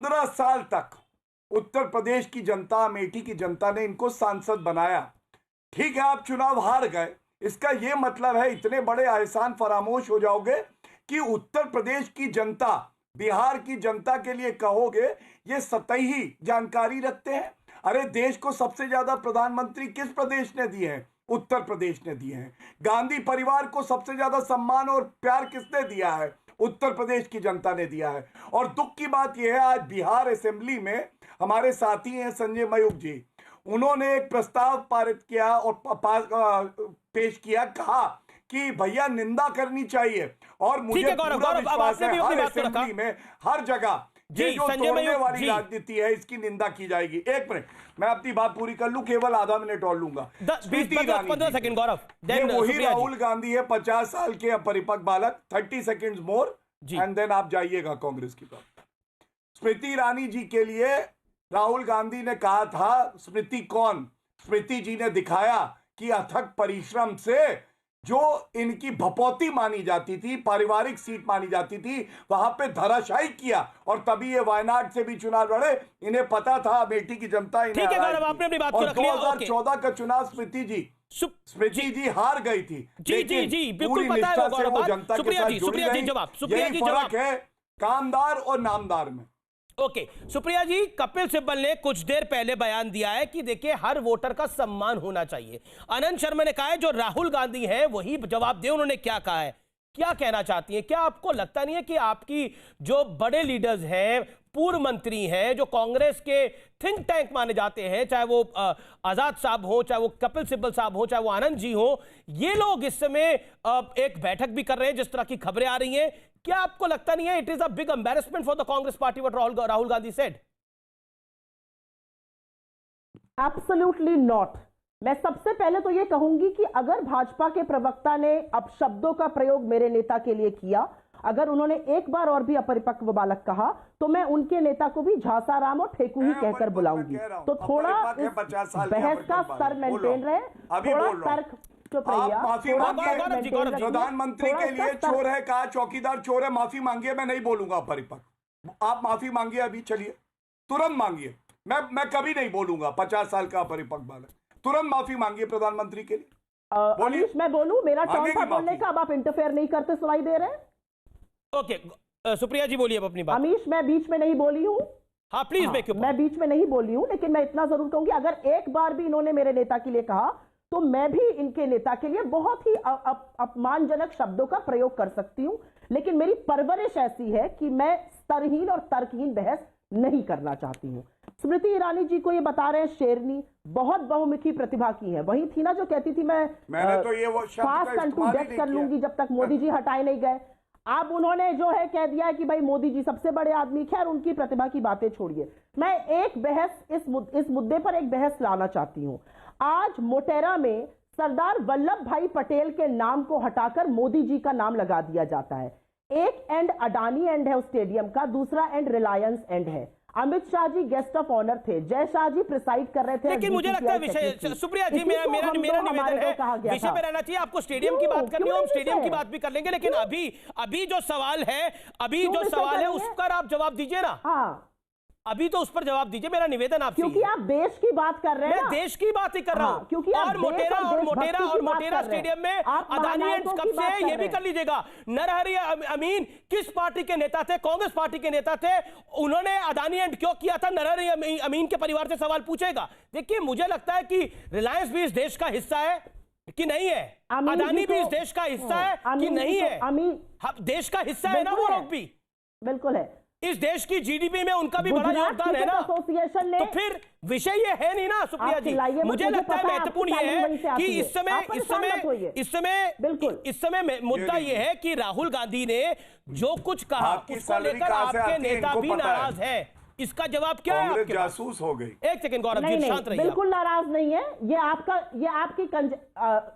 15 साल तक उत्तर प्रदेश की जनता, अमेठी की जनता ने इनको सांसद बनाया। ठीक है, आप चुनाव हार गए, इसका यह मतलब है इतने बड़े एहसान फरामोश हो जाओगे कि उत्तर प्रदेश की जनता, बिहार की जनता के लिए कहोगे ये सतही जानकारी रखते हैं। अरे देश को सबसे ज्यादा प्रधानमंत्री किस प्रदेश ने दिए हैं? उत्तर प्रदेश ने दिए हैं। गांधी परिवार को सबसे ज्यादा सम्मान और प्यार किसने दिया है? उत्तर प्रदेश की जनता ने दिया है। और दुख की बात यह है, आज बिहार असेंबली में हमारे साथी हैं संजय मयूख जी, उन्होंने एक प्रस्ताव पारित किया और पेश किया, कहा कि भैया निंदा करनी चाहिए। और मुझे पूरा विश्वास है हर असेंबली में, हर जगह ये जो तोड़ने वाली राजनीति है इसकी निंदा की जाएगी। एक मिनट, मैं अपनी बात पूरी कर लूं, केवल आधा मिनट और लूंगा। 15 सेकंड गौरव, ये वही राहुल गांधी है, 50 साल के अपरिपक्व बालक। 30 सेकंड्स मोर एंड देन आप जाइएगा कांग्रेस की तरफ। स्मृति ईरानी जी के लिए राहुल गांधी ने कहा था, स्मृति कौन? स्मृति जी ने दिखाया कि अथक परिश्रम से जो इनकी भपौती मानी जाती थी, पारिवारिक सीट मानी जाती थी, वहां पे धराशायी किया और तभी ये वायनाड से भी चुनाव लड़े। इन्हें पता था अमेठी की जनता इन्हें ठीक है गौरव, आपने अपनी बात को रख लिया। 2014 का चुनाव स्मृति जी हार गई थी। जी बिल्कुल पता है वो जनता के साथ जुड़ी रही। यही फर्क है कामदार और नामदार में। ओके, सुप्रिया जी, कपिल सिब्बल ने कुछ देर पहले बयान दिया है कि देखिए हर वोटर का सम्मान होना चाहिए। आनंद शर्मा ने कहा है जो राहुल गांधी है वही जवाब दे। उन्होंने क्या कहा है, क्या कहना चाहती हैं? क्या आपको लगता नहीं है कि आपकी जो बड़े लीडर्स हैं, पूर्व मंत्री हैं, जो कांग्रेस के थिंक टैंक माने जाते हैं, चाहे वो आजाद साहब हो, चाहे वो कपिल सिब्बल साहब हो, चाहे वो आनंद जी हो, ये लोग इस समय एक बैठक भी कर रहे हैं जिस तरह की खबरें आ रही हैं? क्या आपको लगता नहीं है it is a big embarrassment for the Congress party what Rahul Gandhi said? Absolutely not. मैं सबसे पहले तो यह कहूंगी कि अगर भाजपा के प्रवक्ता ने अपशब्दों का प्रयोग मेरे नेता के लिए किया, अगर उन्होंने एक बार और भी अपरिपक्व बालक कहा, तो मैं उनके नेता को भी झांसाराम और ठेकू ही कहकर बुलाऊंगी। तो थोड़ा बहस का स्तर मेंटेन रहे, थोड़ा तर्क। प्रधानमंत्री के लिए चोर है कहा, चौकीदार चोर है, माफी मांगिए। मैं नहीं बोलूंगा परिपक्व, आप माफी मांगिए अभी, चलिए तुरंत मांगिए। मैं कभी नहीं बोलूंगा 50 साल का परिपक्व बालक। तुरंत माफी मांगिए प्रधानमंत्री के लिए। बोलिए। मैं बोलूं, मेरा टर्न था बोलने का, अब आप इंटरफेयर नहीं करते सुनाई दे रहे हैं। ओके, सुप्रिया जी बोलिए अपनी बात। अमीश, मैं बीच में नहीं बोली हूं। हाँ प्लीज। मैं बीच में नहीं बोली हूं, लेकिन मैं इतना जरूर कहूंगी, अगर एक बार भी इन्होंने मेरे नेता के लिए कहा तो मैं भी इनके नेता के लिए बहुत ही अपमानजनक शब्दों का प्रयोग कर सकती हूं। लेकिन मेरी परवरिश ऐसी है कि मैं स्तरहीन और तर्कहीन बहस नहीं करना चाहती हूं। स्मृति ईरानी जी को ये बता रहे हैं शेरनी, बहुत बहुमुखी प्रतिभा की है। वही थी ना जो कहती थी मैं तो ये वो फास्ट एंड टू डेथ कर लूंगी जब तक मोदी जी हटाए नहीं गए। अब उन्होंने जो है कह दिया है कि भाई मोदी जी सबसे बड़े आदमी। खैर, उनकी प्रतिभा की बातें छोड़िए, मैं एक बहस इस मुद्दे पर एक बहस लाना चाहती हूं। आज मोटेरा में सरदार वल्लभ भाई पटेल के नाम को हटाकर मोदी जी का नाम लगा दिया जाता है। एक एंड अडानी एंड है उस स्टेडियम का, दूसरा एंड रिलायंस एंड है। Amit Shah ji guest of honour थे, जय शाह जी प्रिसाइड कर रहे थे। लेकिन मुझे लगता है विषय, सुप्रिया जी, मेरा निवेदन है विषय में रहना चाहिए। आपको स्टेडियम की बात करनी हो, हम स्टेडियम की बात भी कर लेंगे, लेकिन अभी जो सवाल है उस पर आप जवाब दीजिए ना। हाँ, अभी तो उस पर जवाब दीजिए, मेरा निवेदन आपसे। क्योंकि आप देश की बात कर रहे हैं। मैं देश की बात ही कर रहा हूं। क्योंकि और मोटेरा स्टेडियम में अदानी एंड कब से है ये भी कर लीजिएगा। नरहरि अमीन किस पार्टी के नेता थे? कांग्रेस पार्टी के नेता थे। उन्होंने अदानी एंड क्यों किया था? नरहरि अमीन के परिवार से सवाल पूछेगा। देखिए, मुझे लगता है कि रिलायंस भी इस देश का हिस्सा है कि नहीं है, अदानी भी इस देश का हिस्सा है कि नहीं है। देश का हिस्सा है ना वो लोग भी। बिल्कुल है। इस देश की जीडीपी में उनका भी बड़ा योगदान है ना। एसोसिएशन ने तो फिर विषय ये है नहीं ना सुप्रिया जी। मुझे लगता है महत्वपूर्ण ये है कि इस समय मुद्दा ये है कि राहुल गांधी ने जो कुछ कहा उसको लेकर आपके नेता भी नाराज है। इसका जवाब क्या है आपके? जासूस हो गई। एक सेकंड गौरव जी, शांत रहिए। बिल्कुल नाराज नहीं है, ये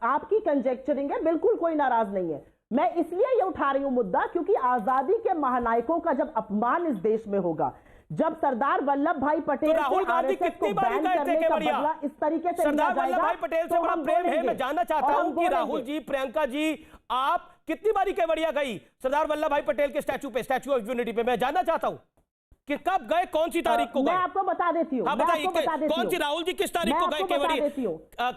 आपकी कंजेक्चरिंग है, बिल्कुल कोई नाराज नहीं है। मैं इसलिए ये उठा रही हूं मुद्दा क्योंकि आजादी के महानायकों का जब अपमान इस देश में होगा, जब सरदार वल्लभ भाई पटेल राहुल गांधी कितनी बार करने का बदला इस तरीके से सरदार वल्लभ भाई पटेल से बड़ा प्रेम है। मैं जानना चाहता हूं कि राहुल जी, प्रियंका जी, आप कितनी बारी केवड़िया गई सरदार वल्लभ भाई पटेल के स्टैचू ऑफ यूनिटी पे? मैं जानना चाहता हूं। कि कब गए, कौन सी तारीख को गए? मैं आपको बता देती हूँ। हाँ बताइए, कौन सी, राहुल जी किस तारीख को गए केवड़िया?